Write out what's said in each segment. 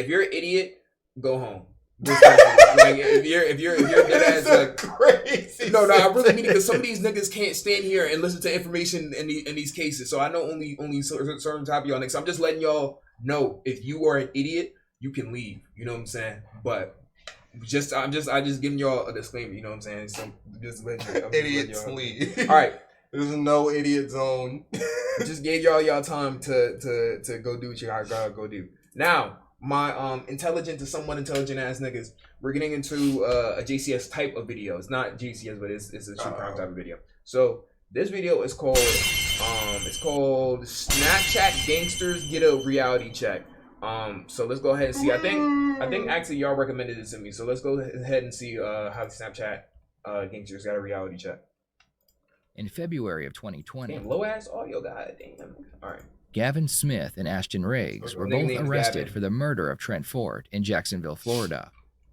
If you're an idiot, go home. Like if you're dead as like crazy. No, I really mean it because some of these niggas can't stand here and listen to information in these cases. So I know only certain type of y'all niggas. So I'm just letting y'all know if you are an idiot, you can leave. You know what I'm saying? But I just giving y'all a disclaimer. You know what I'm saying? So just idiots leave. All right. There's no idiot zone. Just gave y'all time to go do what you gotta go do. Now, my intelligent to somewhat intelligent ass niggas, we're getting into a JCS type of video. It's not JCS, but it's a true crime type of video. So this video is called Snapchat Gangsters Get a Reality Check. So let's go ahead and see. I think actually y'all recommended it to me. So let's go ahead and see how Snapchat Gangsters got a reality check. In February of 2020, damn, low ass audio, god damn. All right. Gavin Smith and Ashton Riggs were both arrested for the murder of Trent Ford in Jacksonville, Florida.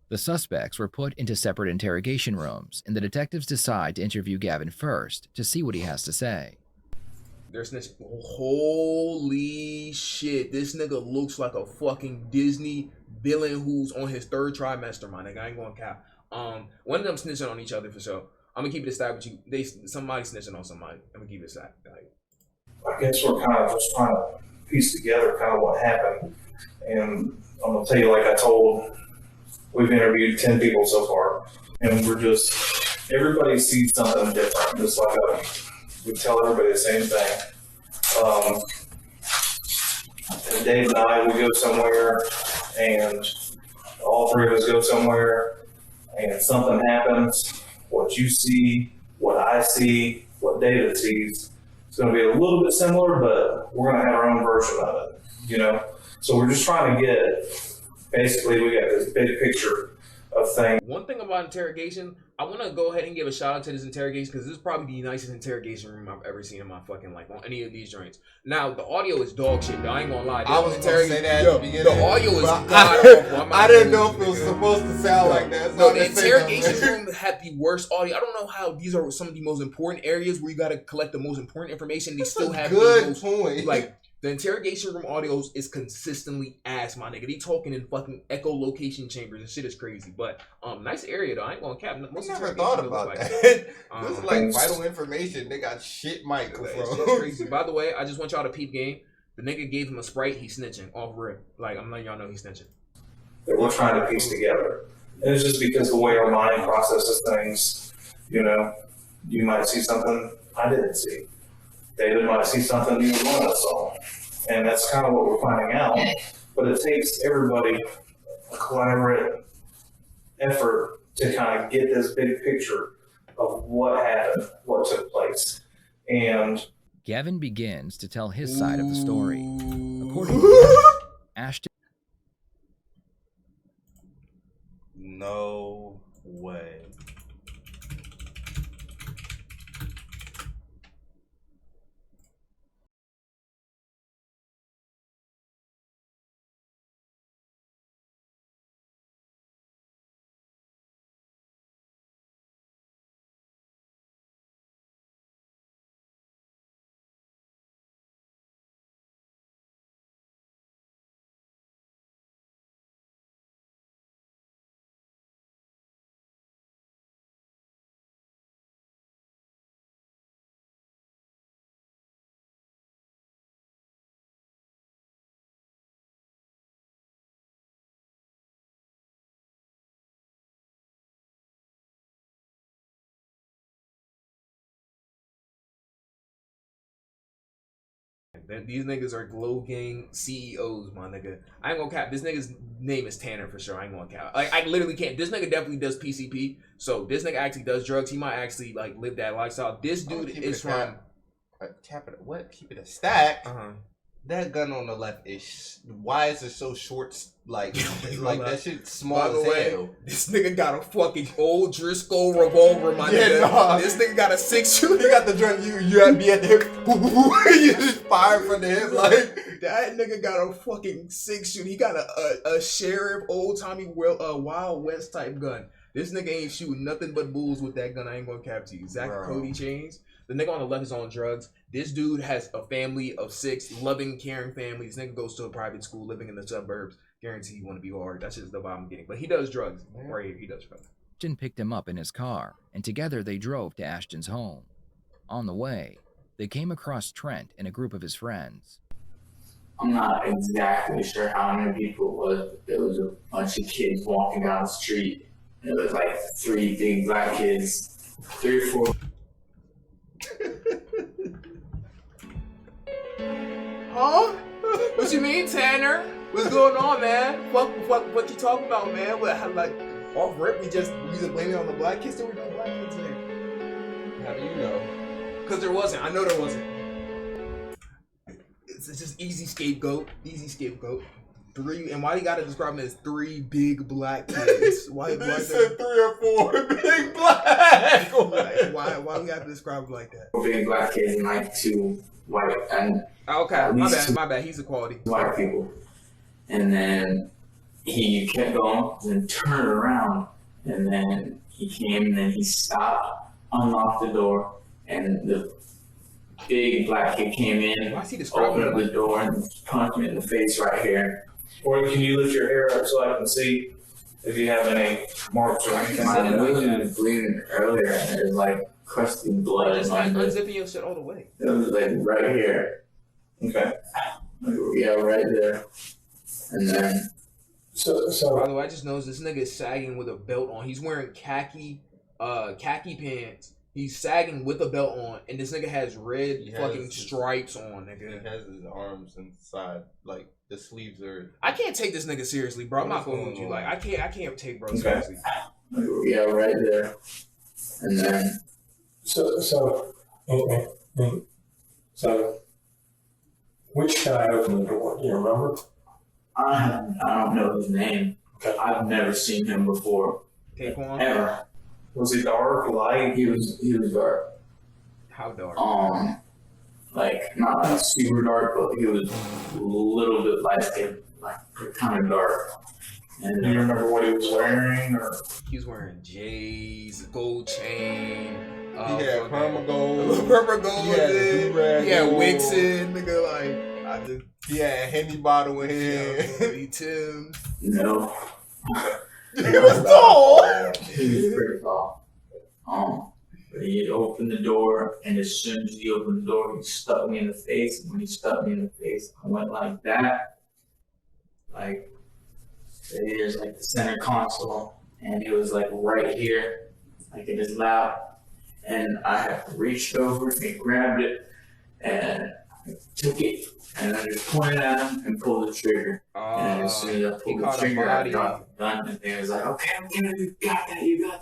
The suspects were put into separate interrogation rooms, and the detectives decide to interview Gavin first to see what he has to say. They're snitching. Holy shit, this nigga looks like a fucking Disney villain who's on his third trimester, my nigga. I ain't gonna cap. One of them snitching on each other for sure. I'm gonna keep it a stack with you. Somebody snitching on somebody. I'm gonna keep it a stack. Like, I guess we're kind of just trying to piece together kind of what happened. And I'm going to tell you, like I told, we've interviewed 10 people so far. And we're just, everybody sees something different. Just like we tell everybody the same thing. And Dave and I, we go somewhere, and all three of us go somewhere, and something happens. What you see, what I see, what David sees, it's going to be a little bit similar, but we're going to have our own version of it, you know? So we're just trying to get, basically, we got this big picture of things. One thing about interrogation, I want to go ahead and give a shout out to this interrogation because this is probably the nicest interrogation room I've ever seen in my fucking life on any of these joints. Now, the audio is dog shit, though. I ain't gonna lie. I was going to say that at the beginning. The audio is god. I didn't know if it was supposed to sound like that. No, the interrogation room had the worst audio. I don't know how these are some of the most important areas where you got to collect the most important information. They still have good point. Like, the interrogation room audios is consistently ass, my nigga. They talking in fucking echolocation chambers and shit is crazy. But nice area though. I ain't gonna cap. Most I never thought about that. This is like vital information. They got shit microphones. Crazy. By the way, I just want y'all to peep game. The nigga gave him a Sprite. He's snitching off rip. Like I'm letting y'all know he's snitching. That we're trying to piece together. And it's just because the way our mind processes things. You know, you might see something I didn't see. David might see something neither one of us saw. And that's kind of what we're finding out. But it takes everybody a collaborative effort to kind of get this big picture of what happened, what took place. And Gavin begins to tell his side of the story. According to Ashton. No way. These niggas are Glow Gang CEOs, my nigga. I ain't gonna cap. This nigga's name is Tanner for sure. I ain't gonna cap. Like I literally can't. This nigga definitely does PCP. So this nigga actually does drugs. He might actually like live that lifestyle. This dude is from. Keep it a stack. That gun on the left is why is it so short? Like that shit small as hell. This nigga got a fucking old Driscoll revolver, my nigga. Nah. This nigga got a 6-shooter. He got the drug. You had to be at the hip. You just fire from the hip like that. Nigga got a fucking 6-shooter. He got a sheriff old timey Wild West type gun. This nigga ain't shooting nothing but bulls with that gun. I ain't gonna cap to you. Zach Cody chains. The nigga on the left is on drugs. This dude has a family of 6, loving, caring family. This nigga goes to a private school, living in the suburbs. guarantee you want to be hard. That's just the vibe I'm getting. But he does drugs. Right here, he does drugs. Ashton picked him up in his car, and together they drove to Ashton's home. On the way, they came across Trent and a group of his friends. I'm not exactly sure how many people it was, but there was a bunch of kids walking down the street. It was like 3 big black kids, 3 or 4. Huh? What you mean, Tanner? What's going on, man? What you talking about, man? What, like, off rip, we just blame it on the black kids? There were no black kids there. How do you know? Because there wasn't. I know there wasn't. It's just easy scapegoat. Easy scapegoat. 3, and why you gotta describe them as 3 big black kids? Why said 3 or 4 big black. Why we gotta describe them like that? 4 big black kids and like 2 white and okay, my bad. He's equality. White people. And then he kept going and turned around, and then he came and then he stopped, unlocked the door, and the big black kid came in, opened up the door, and punched me in the face right here. Or can you lift your hair up so I can see if you have any marks or anything? My nose was bleeding earlier, and there's like crusty blood. Just like unzipping your shit all the way. It was like right here. Okay. Yeah, right there. And then. So. By the way, I just noticed this nigga is sagging with a belt on. He's wearing khaki pants. He's sagging with a belt on, and this nigga has red stripes on, nigga. He has his arms inside, like the sleeves are. I can't take this nigga seriously, bro. I'm not going with you. Like I can't take bro seriously. Yeah, right there. And then. So. Okay. So. Which guy opened the door? Do you remember? I don't know his name. Okay. I've never seen him before. Ever. Was he dark, light? He was dark. How dark? Like not like super dark, but he was a little bit light skinned, like kind of dark. And do you remember what he was wearing? Or he was wearing J's, gold chain. Yeah, perma gold. Yeah, Wixen, nigga. Like I do. Yeah, Henny bottle in here. Tim. No. He was tall. He was pretty tall. But he opened the door, and as soon as he opened the door, he stuck me in the face. And when he stuck me in the face, I went like that. Like, there's like the center console, and it was like right here, like in his lap. And I had reached over and grabbed it, and I took it, and I just pointed at him and pulled the trigger. And as soon as I pulled the trigger, I dropped the gun, and they was like, okay, you got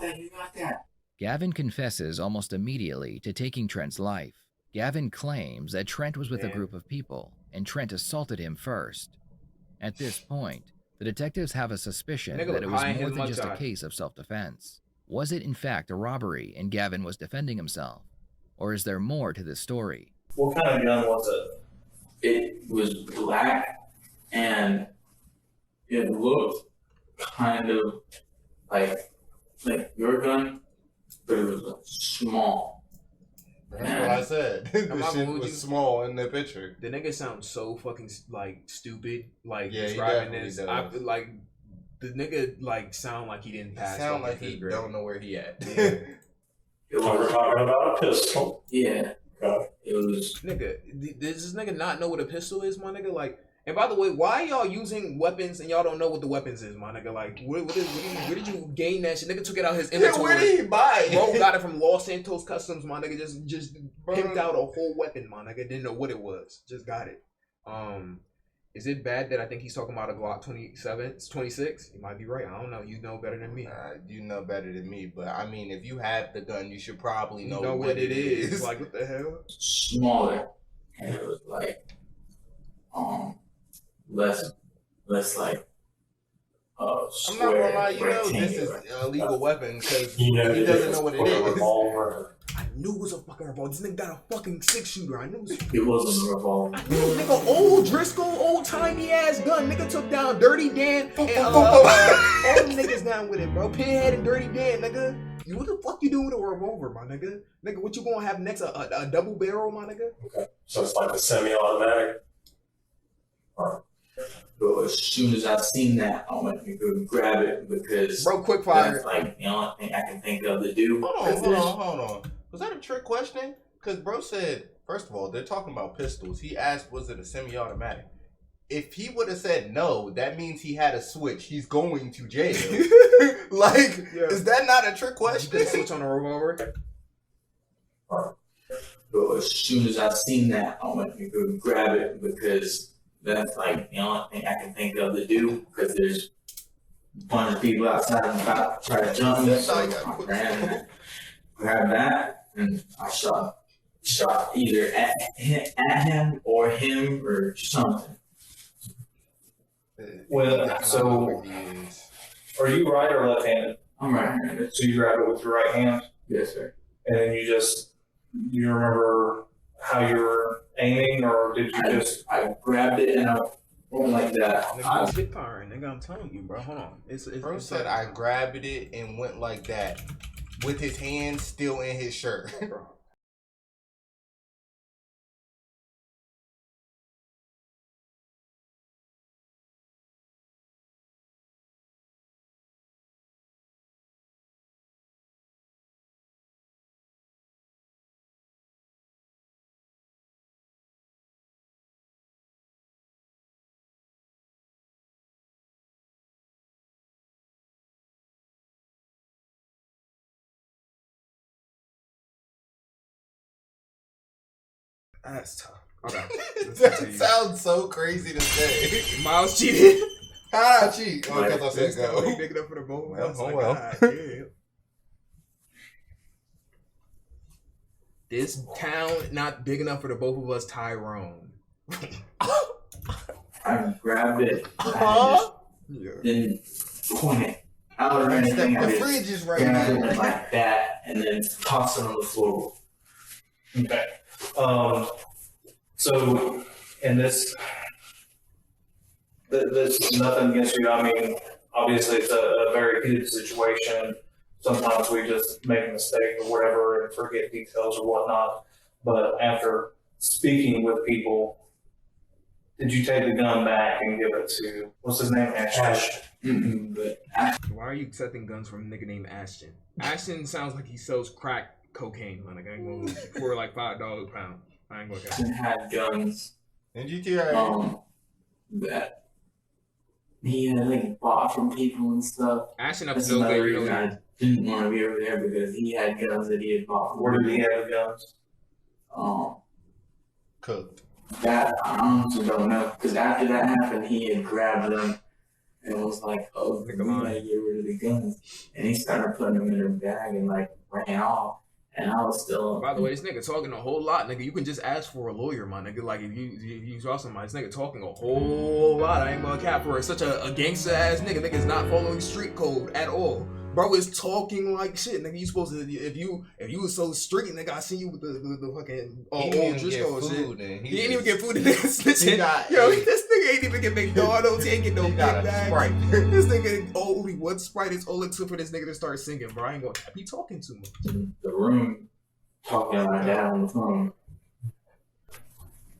that. Gavin confesses almost immediately to taking Trent's life. Gavin claims that Trent was with a group of people, and Trent assaulted him first. At this point, the detectives have a suspicion that it was more than just a case of self-defense. Was it in fact a robbery and Gavin was defending himself? Or is there more to this story? What kind of gun was it? It was black, and it looked kind of like your gun, but it was small. That's what I said. The shit was small in the picture. The nigga sounds so fucking like stupid. Like yeah, describing this, like the nigga like sound like he didn't pass. Sound like he don't know where he at. Yeah. We're talking about a pistol. Yeah. Okay. It was. Nigga, does this nigga not know what a pistol is, my nigga? Like, and by the way, why y'all using weapons and y'all don't know what the weapons is, my nigga? Like, where did you gain that shit? Nigga took it out his inventory. Yeah, where did he buy it? Bro got it from Los Santos Customs, my nigga. Just pimped out a whole weapon, my nigga. Didn't know what it was. Just got it. Is it bad that I think he's talking about a Glock 27? It's 26? You might be right. I don't know. You know better than me. You know better than me. But, I mean, if you have the gun, you should probably know what it is. Like, what the hell? Smaller. And it was like, less like, I'm not gonna lie, you know this is an illegal weapon because he doesn't know what it is. I knew it was a fucking revolver. This nigga got a fucking 6-shooter. I knew it wasn't a revolver. Nigga, old Driscoll, old timey ass gun. Nigga took down Dirty Dan and all them niggas down with it, bro. Pinhead and Dirty Dan, nigga. What the fuck you doing with a revolver, my nigga? Nigga, what you gonna have next? A double barrel, my nigga? Okay, so it's like a semi-automatic. But as soon as I seen that, I went to go grab it because bro, quick fire. That's like the only thing I can think of to do. Hold on. Was that a trick question? Because bro said, first of all, they're talking about pistols. He asked, was it a semi-automatic? If he would have said no, that means he had a switch. He's going to jail. Is that not a trick question? You switch on a revolver. But as soon as I seen that, I went to go grab it because that's like the only thing I can think of to do. Because there's a bunch of people outside and about to try to jump me. So I grabbed that and I shot either at him or something. Well, so are you right or left-handed? I'm right-handed. So you grab it with your right hand? Yes, sir. And then you remember how you were aiming, or did you I grabbed it and I went like that. Nigga, spit firing, nigga, I'm telling you, bro. Hold on. Bro said I grabbed it and went like that with his hand still in his shirt. That's tough. Okay. That sounds so crazy to say. Miles cheated. How did I cheat? Oh, because I said go. Big enough for the both of us. Oh, well. God, this town not big enough for the both of us, Tyrone. I grabbed it. I didn't point it out or anything. The fridge is right grabbed now. it like that and then tossed it on the floor. Okay. So, in this nothing against you. I mean, obviously it's a very heated situation. Sometimes we just make a mistake or whatever and forget details or whatnot. But after speaking with people, did you take the gun back and give it to, what's his name? Ashton. Why are you accepting guns from a nigga named Ashton? Ashton sounds like he sells crack cocaine, like I ain't gonna for like $5 a pound. I ain't gonna get Ashton had guns. In GTA. That he had like bought from people and stuff. Ashton up That's to no another good. reason I didn't want to be over there because he had guns that he had bought. Where did he have the guns? Cooked. That I honestly don't know because after that happened, he had grabbed them and was like, "Oh, we gotta get rid of the guns," and he started putting them in a bag and like ran off. And I was still. By the way, this nigga talking a whole lot, nigga. You can just ask for a lawyer, my nigga. Like if you saw somebody, this nigga talking a whole lot. I ain't gonna cap for such a gangster ass nigga. Nigga's not following street code at all. Bro is talking like shit, nigga. You supposed to if you was so street, nigga. I see you with the fucking old Driscoll shit. He ain't even get food in this snitching. This nigga ain't even get McDonald's. He ain't get no big bag. Sprite. This nigga only one Sprite is all it took for this nigga to start singing, bro. I ain't gonna be talking too much. The room talking to my dad on the phone.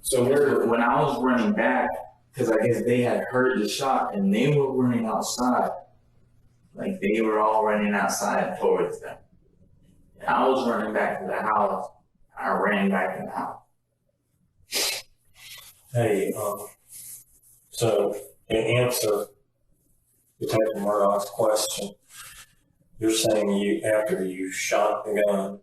So when I was running back, because I guess they had heard the shot and they were running outside. Like they were all running outside towards them. And I was running back to the house. I ran back in the house. Hey, so in answer Detective Murdoch's question, you're saying after you shot the gun,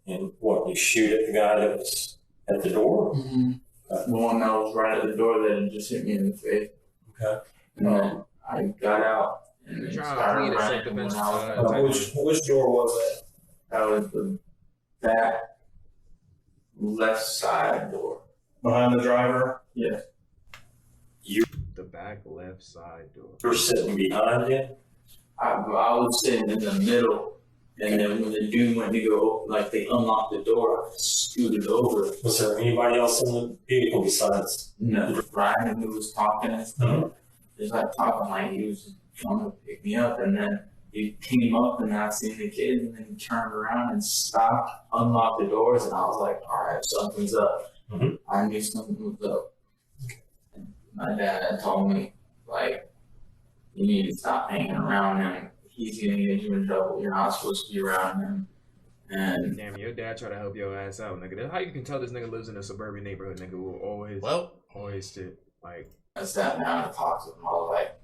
and you shoot at the guy that was at the door? Mm-hmm. The one that was right at the door that just hit me in the face. Okay. And then I got out and then started running. Which door was it? That was the back left side door. Behind the driver? Yes. The back left side door. You're sitting behind him? I was sitting in the middle, and then when the dude went to go, like they unlocked the door, I scooted over. Was there anybody else in the vehicle besides? No, Ryan, who was talking and stuff, just like talking like he was trying to pick me up, and then he came up and I seen the kid, and then he turned around and stopped, unlocked the doors, and I was like, all right, something's up. Mm-hmm. I knew something was up. my dad told me, like, you need to stop hanging around him. He's gonna get you in trouble. You're not supposed to be around him. And damn, your dad try to help your ass out, nigga. That's how you can tell this nigga lives in a suburban neighborhood, nigga. Will always shit. Like, I sat down and talked to him. I was like,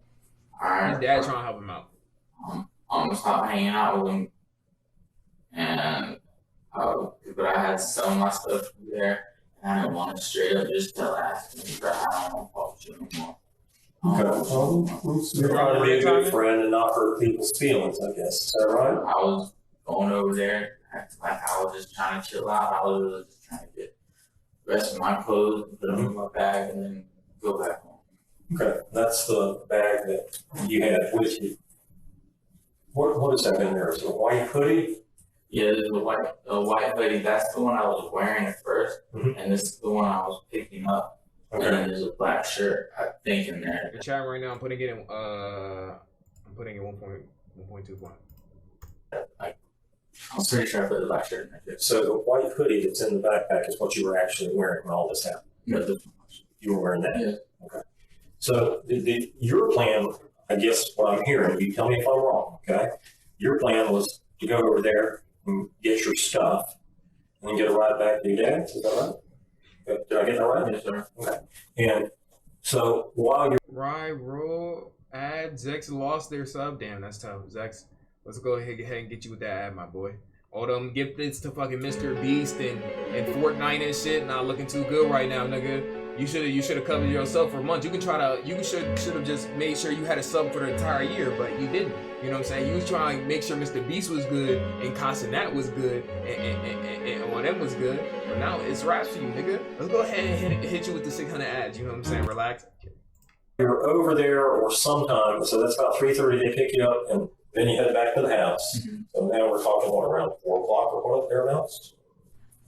all right. His dad trying to help him out. I'm gonna stop hanging out with him. And but I had so much stuff there, and I didn't want to straight up just tell Ashton that I don't want to talk to you anymore. You're trying to be a good friend and not hurt people's feelings, I guess. Is that right? I was going over there, acting like I was just trying to chill out. I was really just trying to get the rest of my clothes, put them in my bag, and then go back home. Okay, that's the bag that you had with you. What is that in there? Is it a white hoodie? Yeah, there's a white hoodie. That's the one I was wearing at first, and this is the one I was picking up. Okay. And then there's a black shirt, I think, in there. The chat right now, I'm putting it in. I'm putting it 1.21. I'm pretty sure I put the black shirt in there. So the white hoodie that's in the backpack is what you were actually wearing when all this happened. No, you were wearing that. Yeah. Okay. So your plan, I guess, what I'm hearing, you tell me if I'm wrong. Okay. Your plan was to go over there and get your stuff, and then get a ride back to your dad's. Is that right? Did I get that right? Yes, sir. Okay. And so while you're roll ad, Zex lost their sub. Damn, that's tough. Zex, let's go ahead and get you with that ad, my boy. All them gifteds to fucking Mr. Beast and Fortnite and shit not looking too good right now, nigga. You should have covered yourself for months. You should have just made sure you had a sub for the entire year, but you didn't. You know what I'm saying? You was trying to make sure Mr. Beast was good and Casanat was good and all them was good. But now it's raps for you, nigga. Let's go ahead and hit you with the 600 ads. You know what I'm saying? Relax. You're over there or sometime, so that's about 3:30. They pick you up, and then you head back to the house. So now we're talking around 4 o'clock or what thereabouts.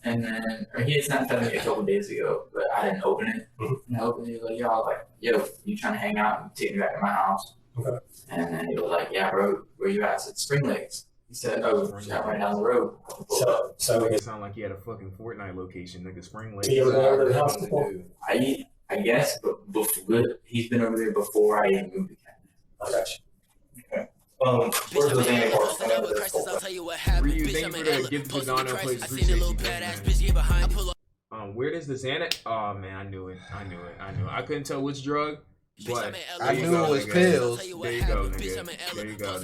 And then he had sent me a couple days ago, but I didn't open it. And I opened it, he was like, yo, I was like, yo, you trying to hang out and take me back to my house? Okay. And then he was like, yeah, bro, where you at? I said, Spring Lakes. He said, oh, just right down the road. So it sounded like he had a fucking Fortnite location, nigga. Spring Lakes. You ever been over to the house before? I guess, but before, he's been over there before I even moved to Canada. I got you. Okay. Where's the Danny Park? Thank you for the gift to Ghana, please. Appreciate you, man. Where does the Xanax? Oh man, I knew it. I couldn't tell which drug, but I knew it was pills. There you go, nigga. There you go,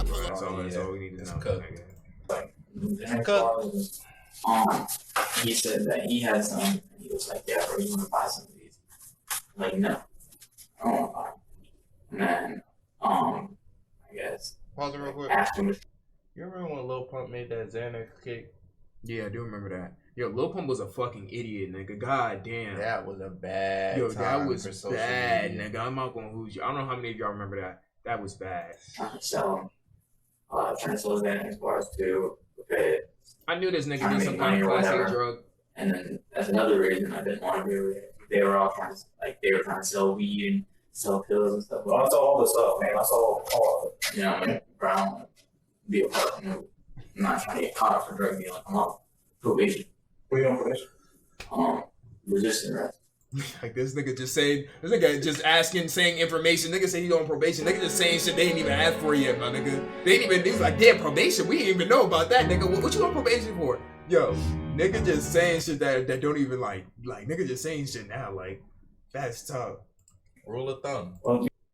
bro. That's all we need to know, nigga. He said that he had some, and he was like, yeah, bro, you want to buy some of these? I'm like, no, I don't want to buy them. And then, I guess. Pause it real quick. Ashton was. You remember when Lil Pump made that Xanax cake? Yeah, I do remember that. Yo, Lil Pump was a fucking idiot, nigga. God damn. That was a bad Yo, time that was for social bad, media. nigga. I'm not gonna lose you. I don't know how many of y'all remember that. That was bad. Trying to sell Xanax bars too. Okay. I knew this nigga Trying did to some make kind of money or classic whatever. drug. And then that's another reason I didn't want to be over there. They were all trying to sell weed and sell pills and stuff. Well, I saw all this stuff, man. I saw all of it. You know, I'm Brown be a part of it. I'm not trying to get caught for drug dealing. I'm on probation. What are you on probation? Resisting arrest. Like this nigga just saying information. Nigga say he on probation. Nigga just saying shit they ain't even ask for yet, my nigga. They ain't even, he's like, damn, probation? We didn't even know about that, nigga. What you on probation for? Yo, nigga just saying shit that don't even like nigga just saying shit now. Like, that's tough. Rule of thumb.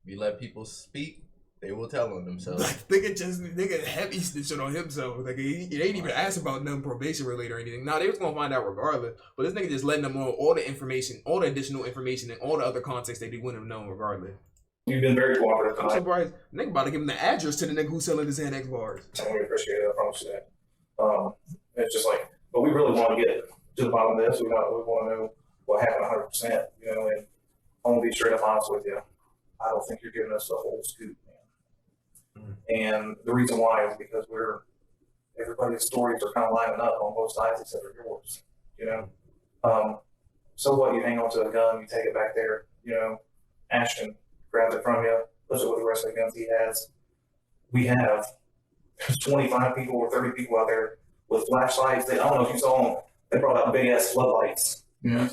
You let people speak, they will tell on themselves. Like, nigga heavy shit on himself. Like, he ain't even asked about nothing probation related or anything. Nah, they was gonna find out regardless. But this nigga just letting them know all the information, all the additional information, and all the other context that they wouldn't have known regardless. You've been very cooperative. I'm surprised. Nigga about to give him the address to the nigga who's selling his Xanax bars. We appreciate it. I promise you that. It's just like, but we really want to get to the bottom of this. We want to know what happened 100%. You know, and I'm gonna be straight up honest with you. I don't think you're giving us the whole scoop, man. And the reason why is because everybody's stories are kind of lining up on both sides except for yours. You know, so what? You hang on to a gun, you take it back there. You know, Ashton grabs it from you, puts it with the rest of the guns he has. We have 25 people or 30 people out there with flashlights. I don't know if you saw them. They brought out big ass floodlights. Yeah.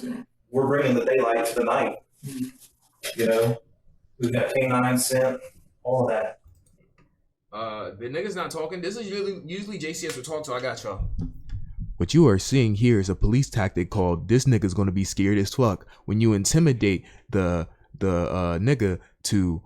we're bringing the daylight to the night. You know, we've got canine scent, all of that. The niggas not talking. This is usually JCS will talk, so I got y'all. What you are seeing here is a police tactic called "this nigga's gonna be scared as fuck." When you intimidate the nigga to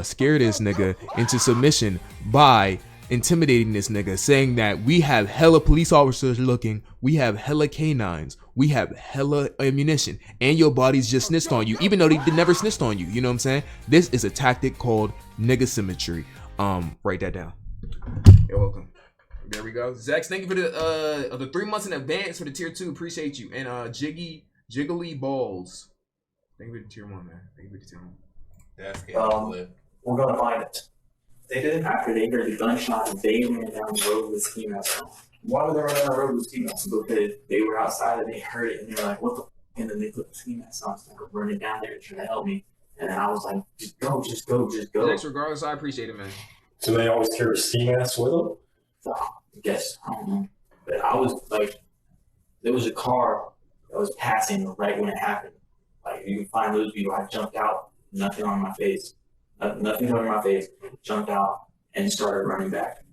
scare this nigga into submission by intimidating this nigga, saying that we have hella police officers looking, we have hella canines, we have hella ammunition, and your body's just snitched on you, even though they never snitched on you. You know what I'm saying? This is a tactic called nigga symmetry. Write that down. You're welcome. There we go. Zex, thank you for the 3 months in advance for the tier 2. Appreciate you. And Jiggly Balls. Thank you for the tier 1, man. Thank you for the tier 1. That's we're gonna find it. They did. After they heard the gunshot, they ran down the road with ski masks on. Why would they run down the road with ski masks? Because they were outside and they heard it and they were like, what the f? And then they put the ski masks on, so they were running down there trying to help me. And then I was like, just go. Next, regardless, I appreciate it, man. So they always carry a ski mask with them? So, I guess, I don't know. But I was like, there was a car that was passing right when it happened. Like, you can find those people. I jumped out, nothing on my face. Nothing on my face. Jumped out and started running back.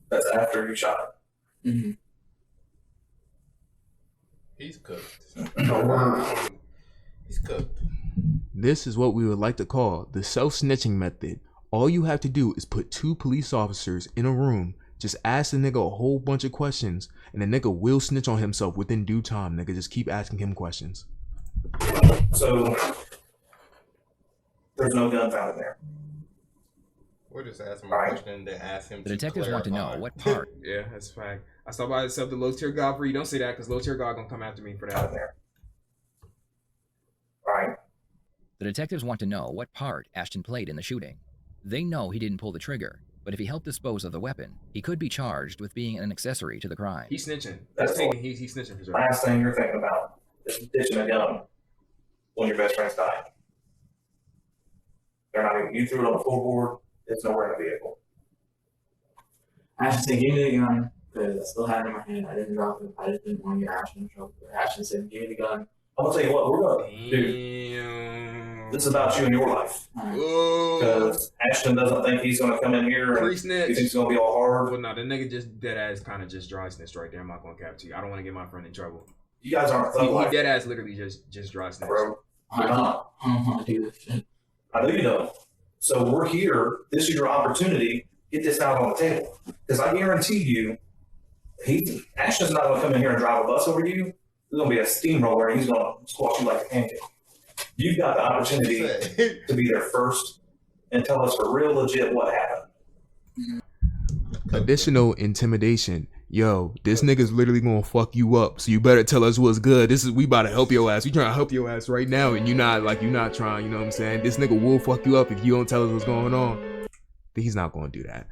That's after you shot him. Mm-hmm. He's cooked. He's cooked. This is what we would like to call the self-snitching method. All you have to do is put 2 police officers in a room, just ask the nigga a whole bunch of questions, and the nigga will snitch on himself within due time. Nigga, just keep asking him questions. So there's no gun found in there. We're just asking a question to ask him. The detectives want to know what part. Yeah, that's a fact. I stopped by the low tier god for you. Don't say that, because low tier god gonna come after me for that. There. Right. The detectives want to know what part Ashton played in the shooting. They know he didn't pull the trigger, but if he helped dispose of the weapon, he could be charged with being an accessory to the crime. He's snitching. That's he's snitching for sure. Last thing you're thinking about is ditching a gun when your best friend's dying. They're not even, you threw it on the floorboard, it's nowhere in the vehicle. Ashton said, give me the gun, because I still had it in my hand. I didn't drop it. I just didn't want to get Ashton in trouble. Ashton said, give me the gun. I'm gonna tell you what, we're gonna do. This is about you and your life. Because Ashton doesn't think he's gonna come in here and he thinks he's gonna be all hard. Well, no, the nigga just dead ass kind of just dry snitched right there. I'm not gonna cap to you. I don't want to get my friend in trouble. You guys aren't thug life. He dead ass literally just dry snitched. Bro, I don't want to do this shit. I know you don't. So we're here. This is your opportunity. Get this out on the table. Because I guarantee you, Ashton's not gonna come in here and drive a bus over you. There's gonna be a steamroller and he's gonna squash you like a pancake. You've got the opportunity to be there first and tell us for real legit what happened. Additional intimidation. Yo, this nigga's literally gonna fuck you up, so you better tell us what's good. We about to help your ass. We trying to help your ass right now, and you're not trying, you know what I'm saying? This nigga will fuck you up if you don't tell us what's going on. He's not gonna do that.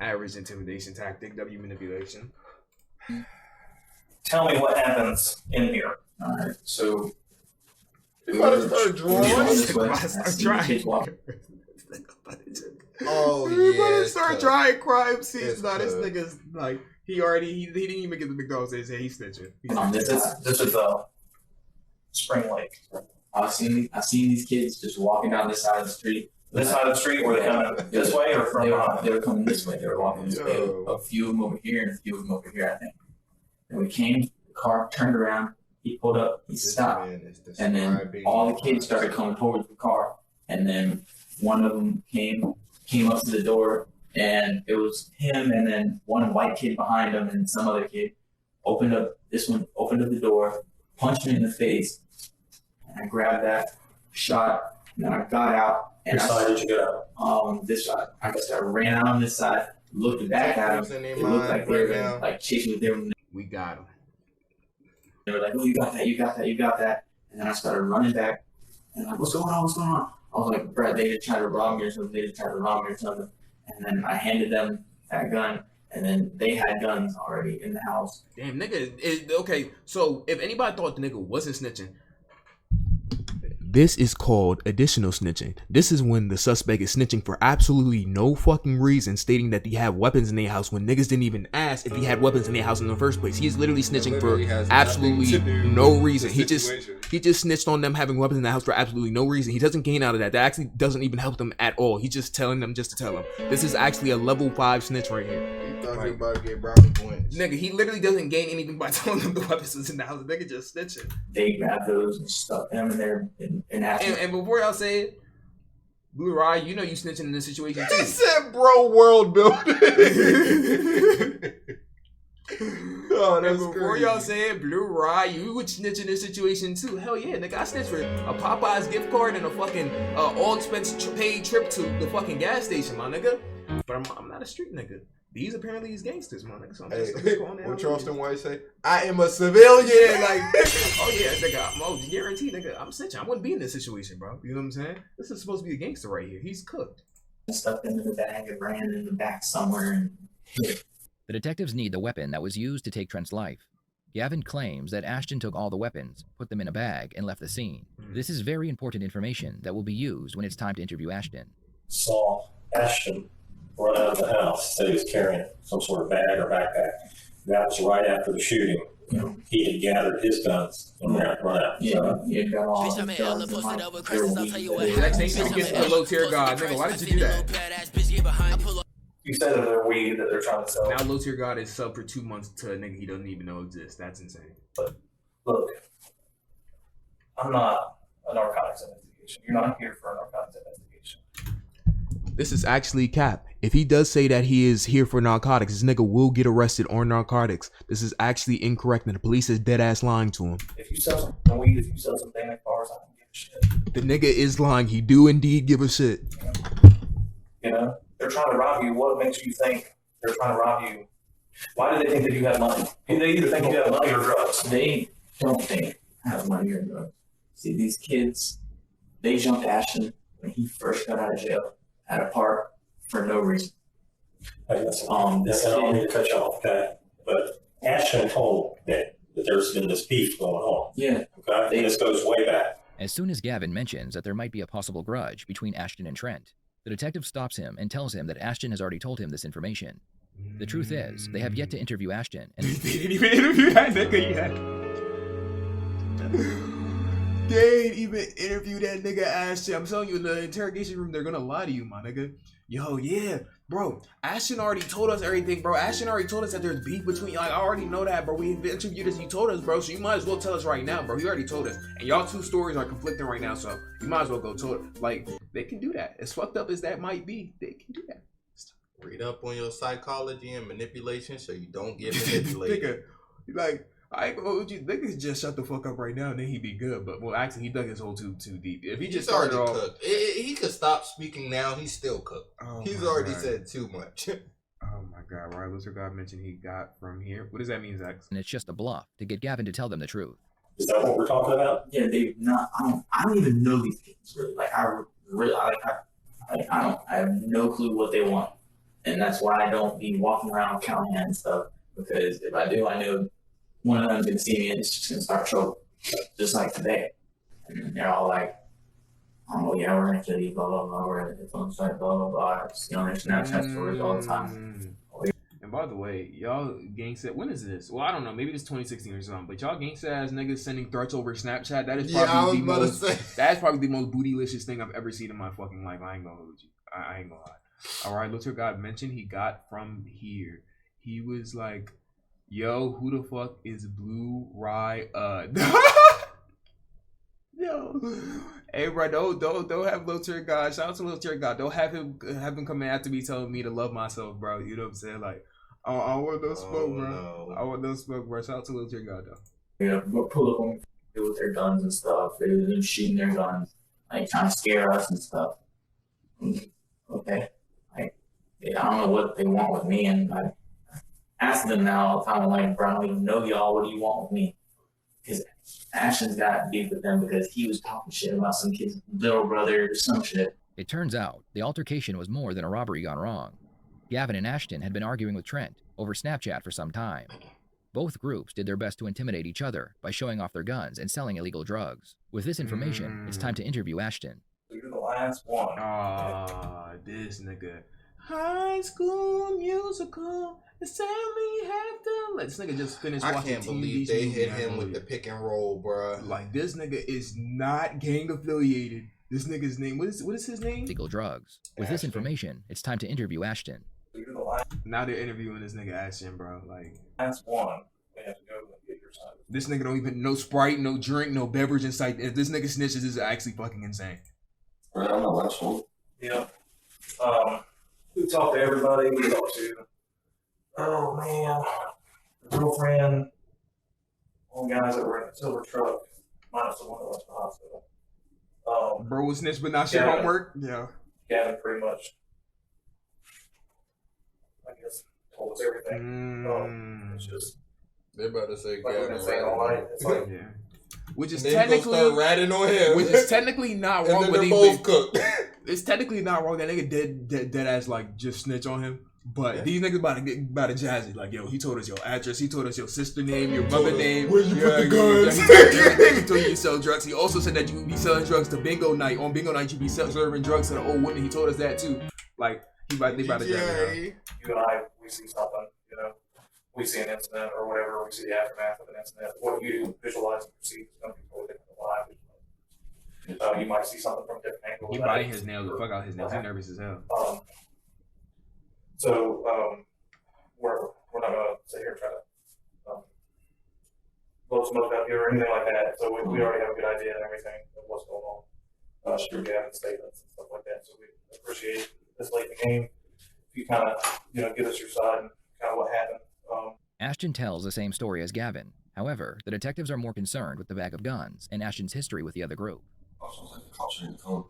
Average intimidation tactic, W manipulation. Tell me what happens in here. Alright, so You gotta start drawing. Start trying. Oh, we yeah. better start trying crime scenes. Nah, this nigga's like he didn't even get the McDonald's. Say he's snitching. This is Spring Lake. I've seen these kids just walking down this side of the street. This side of the street, were they coming this way or from behind? They were coming this way. They were walking this way. A few of them over here and a few of them over here, I think. And we came, the car turned around, he pulled up, he stopped. And then all the kids started coming towards the car. And then one of them came up to the door, and it was him and then one white kid behind him and some other kid opened up the door, punched me in the face, and I grabbed that, shot, and then I got out. And Which side did you get out? This side. I guess I ran out on this side, looked back at him. It looked like they were like chasing with them. We got him. They were like, "Oh, you got that." And then I started running back, and like, "What's going on?" I was like, "Brad, they just tried to rob me or something." And then I handed them that gun, and then they had guns already in the house. Damn, nigga. Okay, so if anybody thought the nigga wasn't snitching, This is called additional snitching. This is when the suspect is snitching for absolutely no fucking reason, stating that they have weapons in their house when niggas didn't even ask if he had weapons in their house in the first place. He's literally snitching for absolutely no reason. He just snitched on them having weapons in the house for absolutely no reason. He doesn't gain out of that. That actually doesn't even help them at all. He's just telling them just to tell them. This is actually a level 5 snitch right here. He thought he was about to get brownie points. Nigga, he literally doesn't gain anything by telling them the weapons was in the house. The nigga just snitching. They grabbed those and stuck them in there and before y'all say it, Blueryai, you know you snitching in this situation too. He said, "Bro, world building." Oh, that's before crazy. y'all say it, Blueryai, you would snitch in this situation too. Hell yeah, nigga, I snitched for a Popeyes gift card and a fucking all expense paid trip to the fucking gas station, my nigga. But I'm not a street nigga. These apparently is gangsters, my nigga. So I'm just going there. What Charleston White say? I am a civilian. Like, oh yeah, nigga. I'm guaranteed, nigga. I'm snitching. I wouldn't be in this situation, bro. You know what I'm saying? This is supposed to be a gangster right here. He's cooked. Stuffed into the bag and ran in the back somewhere and hit. The detectives need the weapon that was used to take Trent's life. Gavin claims that Ashton took all the weapons, put them in a bag, and left the scene. This is very important information that will be used when it's time to interview Ashton. Saw Ashton run out of the house, said he was carrying some sort of bag or backpack. That was right after the shooting. He had gathered his guns and run out. Yeah, he got all his guns and like, Next thing you get to the low tier god, nigga. Why did you do that? You said that they're weed that they're trying to sell. Now low tier god is sub for 2 months to a nigga he doesn't even know exists. That's insane. But look, I'm not a narcotics investigation. You're not here for a narcotics investigation. This is actually cap. If he does say that he is here for narcotics, this nigga will get arrested on narcotics. This is actually incorrect, and the police is dead ass lying to him. If you sell some weed, if you sell some damn cars, I don't give a shit. The nigga is lying. He do indeed give a shit. You know, they're trying to rob you. What makes you think they're trying to rob you? Why do they think that you have money? They either think you have money or drugs. They don't think I have money or drugs. See, these kids, they jumped Ashton when he first got out of jail at a park for no reason. I don't need to cut you off, okay? But Ashton told that there's been this beef going on. Yeah. Okay? And this goes way back. As soon as Gavin mentions that there might be a possible grudge between Ashton and Trent, the detective stops him and tells him that Ashton has already told him this information. The truth is, they have yet to interview Ashton. And they didn't even interview that nigga yet. They ain't even interview that nigga Ashton. I'm telling you, in the interrogation room, they're gonna lie to you, my nigga. Yo, yeah, bro. Ashton already told us everything, bro. Ashton already told us that there's beef between, like, I already know that, bro. We interviewed us, you told us, bro. So you might as well tell us right now, bro. You already told us. And y'all two stories are conflicting right now, so you might as well go tell it. Like, they can do that. As fucked up as that might be, they can do that. Read up on your psychology and manipulation so you don't get manipulated. Nigga, like, I ain't gonna hold you. Niggas just shut the fuck up right now and then he'd be good. But, well, actually, he dug his hole too deep. If he just started off... cooked. He could stop speaking now. He's still cooked. Oh, he's already said too much. Oh, my God. Right, Mr. God mentioned he got from here. What does that mean, Zach? it's just a bluff to get Gavin to tell them the truth. Is that what we're talking about? Yeah, they not. I don't even know these kids really. Like I have no clue what they want, and that's why I don't be walking around counting and stuff. Because if I do, I know one of them's gonna see me and it's just gonna start trouble, just like today. And they're all like, "Oh yeah, we're gonna kill you, blah blah blah. We're gonna phone site, blah blah blah." It's on their Snapchat stories all the time. And by the way, y'all gangsta, when is this? Well, I don't know. Maybe it's 2016 or something. But y'all gangsta ass niggas sending threats over Snapchat. That is probably that's probably the most bootylicious thing I've ever seen in my fucking life. I ain't gonna hold you. I ain't gonna lie. All right, little God mentioned he got from here. He was like, "Yo, who the fuck is Blueryai?" Yo, hey bro, don't have Lil Tier God. Shout out to Lil Tier God. Don't have him coming after me telling me to love myself, bro. You know what I'm saying? Like, I want no smoke, bro. No. I want no smoke, bro. Shout out to Lil Tier God though. Yeah, we'll pull up on people with their guns and stuff. They're shooting their guns, like trying to scare us and stuff. Okay, like I don't know what they want with me, and I ask them now all the time. I'm like, bro, I don't even know y'all. What do you want with me? Because Ashton's got beef with them because he was talking shit about some kid's little brother or some shit. It turns out the altercation was more than a robbery gone wrong. Gavin and Ashton had been arguing with Trent over Snapchat for some time. Both groups did their best to intimidate each other by showing off their guns and selling illegal drugs. With this information, it's time to interview Ashton. You're the last one. This nigga. High School Musical. It's only have to. Like, this nigga just finished watching. I can't believe they hit him with the pick and roll, bro. Like, this nigga is not gang affiliated. This nigga's name, what is his name? Illegal drugs. With this information, it's time to interview Ashton. Now they're interviewing this nigga Ashton, bro. Like, that's one. They have to go and get your side. This nigga don't even, no Sprite, no drink, no beverage in sight. If this nigga snitches, this is actually fucking insane. Right, I'm the last one. Yeah. We talked to everybody. We talked to, oh man, the girlfriend, all the guys that were in the silver truck, minus the one that went to the hospital. Bro was snitched but not share homework. Yeah. Gavin pretty much, I guess, told us everything. It's just, they're about to say like Gavin saying all night. It's like, Yeah. Which is and technically start ratting on him. Which is technically not wrong. And But then they're both cooked. It's technically not wrong. That nigga dead ass like just snitch on him. But these niggas about to jazz it. Like, yo, he told us your address. He told us your sister name, your mother name. Where you put the guns? He told you you sell drugs. He also said that you would be selling drugs to bingo night. On bingo night, you be serving drugs to the old women. He told us that too. Like, they about to jazz it. you and I, we see something, you know, we see an incident or whatever, we see the aftermath of an incident. What you visualize and perceive is going to be totally different than what I visualize. You might see something from a different angle. He biting his nails the fuck out his nails. He's nervous as hell. We're not going to sit here and try to blow smoke up here or anything like that. So we already have a good idea and everything of what's going on. Through Gavin's statements and stuff like that. So we appreciate this late in the game. If you kind of, give us your side and kind of what happened. Ashton tells the same story as Gavin. However, the detectives are more concerned with the bag of guns and Ashton's history with the other group. I was like, the cops are gonna come.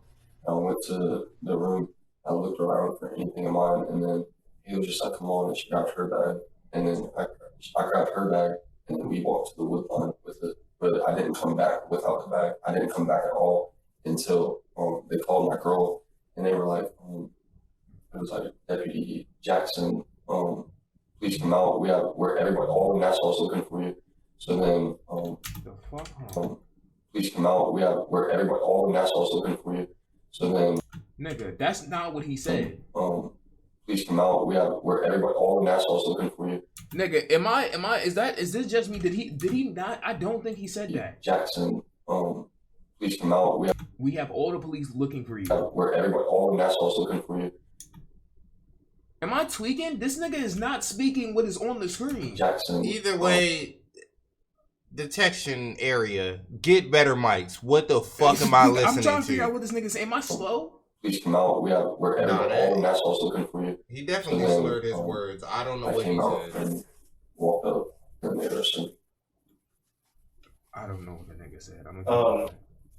I went to the room. I looked around for anything of mine, and then he was just like, "Come on!" And she grabbed her bag, and then I grabbed her bag, and then we walked to the wood line with it. But I didn't come back without the bag. I didn't come back at all until they called my girl, and they were like, it was like Deputy Jackson. Please come out. We're everybody. All the Nassau's looking for you. So then, The fuck? please come out. We're everybody. All the Nassau's looking for you. So then, Nigga, that's not what he said. please come out. We're everybody. All the Nassau's looking for you. Nigga, is this just me? Did he not? I don't think he said that. Jackson, please come out. We have all the police looking for you. We're everybody. All the Nassau's looking for you. Am I tweaking? This nigga is not speaking what is on the screen. Jackson. Either way, detection area, get better mics. What the fuck am I listening to? I'm trying to figure out what this nigga saying. Am I slow? Please come out. We're everybody. All the Nassau's looking for you. He definitely slurred his words. I don't know what he said. And walked up and they were saying, I don't know what the nigga said.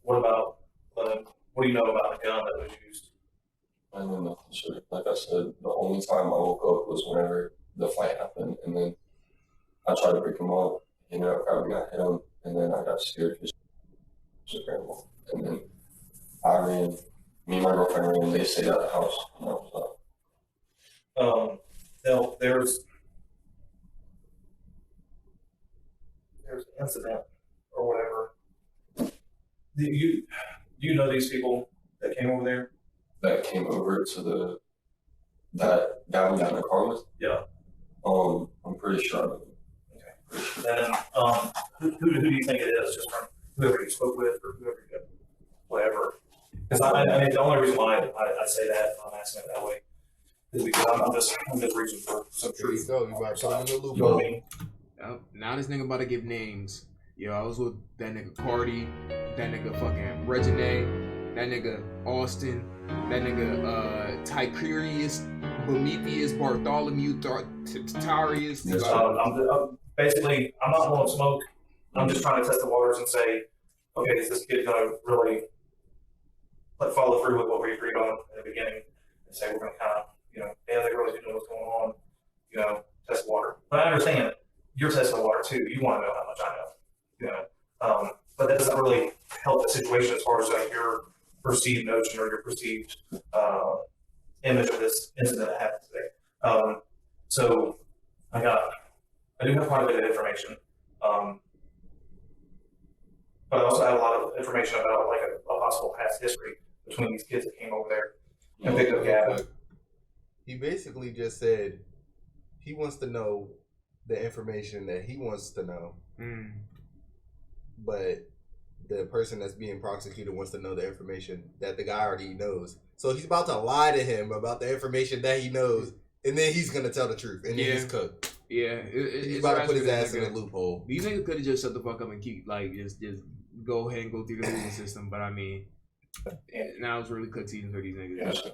What about, what do you know about the gun that was used? I don't know. Sure. Like I said, the only time I woke up was whenever the fight happened, and then I tried to break him up. He ended up grabbing at him, and then I got scared because she was grandma. And then I ran. Me and my girlfriend ran. They stayed at the house, and I was up. There's an incident or whatever. Do you know these people that came over there? that came over to that guy we got in the car with. Yeah. I'm pretty sure of it. Okay. Then, who do you think it is? Just from whoever you spoke with or whoever you got, whatever. Because I mean, the only reason why I say that, I'm asking it that way, is because I'm just reaching for some truth. There you go. You about to put in the loop. You know what I mean? Now this nigga about to give names. Yo, I was with that nigga Cardi, that nigga fucking Regine, that nigga Austin, that nigga Ticurius, Bomethius, Bartholomew, Tarius. Basically, I'm not blowing smoke. I'm just trying to test the waters and say, okay, is this kid going to really follow through with what we agreed on in the beginning and say we're going to kind of, they really do know what's going on, test the water. But I understand you're testing the water too. You want to know how much I know. But that doesn't really help the situation as far as your perceived notion or your perceived image of this incident that happened today. So I got I do have quite a bit of information. But I also have a lot of information about like a possible past history between these kids that came over there and picked up Gavin. He basically just said he wants to know the information that he wants to know, but the person that's being prosecuted wants to know the information that the guy already knows. So he's about to lie to him about the information that he knows, and then he's gonna tell the truth, and then he's cooked. Yeah, he's about to put his ass in a loophole. These niggas could have just shut the fuck up and keep just go ahead and go through the legal system. But I mean, now it's really cut season for these niggas. Yeah.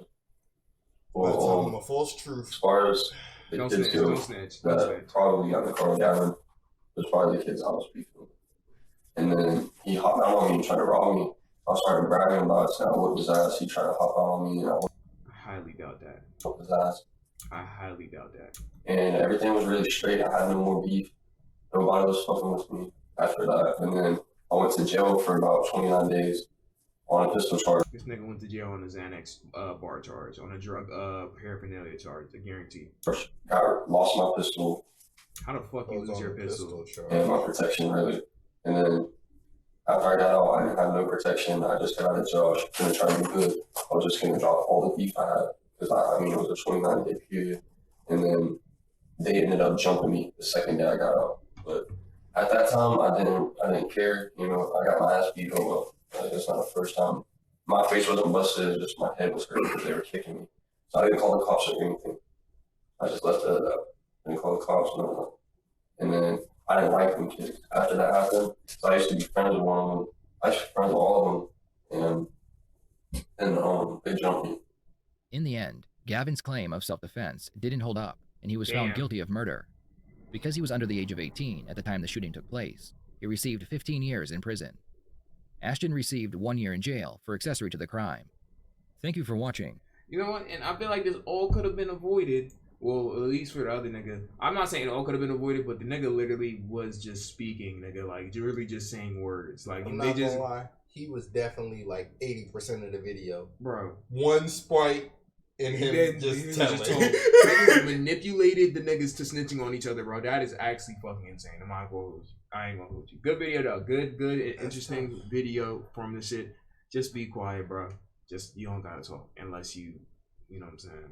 Well, tell him a false truth. As far as don't snitch. Probably got the car Gavin was probably the kid's house before. And then he hopped out on me and tried to rob me. I started bragging about it, saying I whipped his ass. He tried to hop out on me, and I highly doubt that. Whipped his ass. I highly doubt that. And everything was really straight. I had no more beef. Nobody was fucking with me after that. And then I went to jail for about 29 days on a pistol charge. This nigga went to jail on a Xanax bar charge, on a drug paraphernalia charge, I guarantee. Lost my pistol. How the fuck you lose your pistol? And my protection, really. And then after I got out, I didn't have no protection. I just got out of jail. I was going to try to be good. I was just going to drop all the beef I had. Because I mean, it was a 29-day period. And then they ended up jumping me the second day I got out. But at that time, I didn't care. You know, I got my ass beat over. It's not the first time. My face wasn't busted, just my head was hurt because they were kicking me. So I didn't call the cops or anything. I just left it at that. I didn't call the cops, no. And then I didn't like them kids. After that happened, so I used to be friends with one of them. I used to be friends with all of them. And they jumped me. In the end, Gavin's claim of self-defense didn't hold up, and he was found guilty of murder. Because he was under the age of 18 at the time the shooting took place, he received 15 years in prison. Ashton received 1 year in jail for accessory to the crime. Thank you for watching. You know what? And I feel like this all could have been avoided. Well, at least for the other nigga. I'm not saying it all could have been avoided, but the nigga literally was just speaking, nigga. Like, really just saying words. Like, I'm not gonna lie. He was definitely like 80% of the video. Bro. One sprite and him just telling. Niggas manipulated the niggas to snitching on each other, bro. That is actually fucking insane. I ain't gonna hold you. Good video, though. Good, interesting video from the shit. Just be quiet, bro. You don't gotta talk unless you know what I'm saying.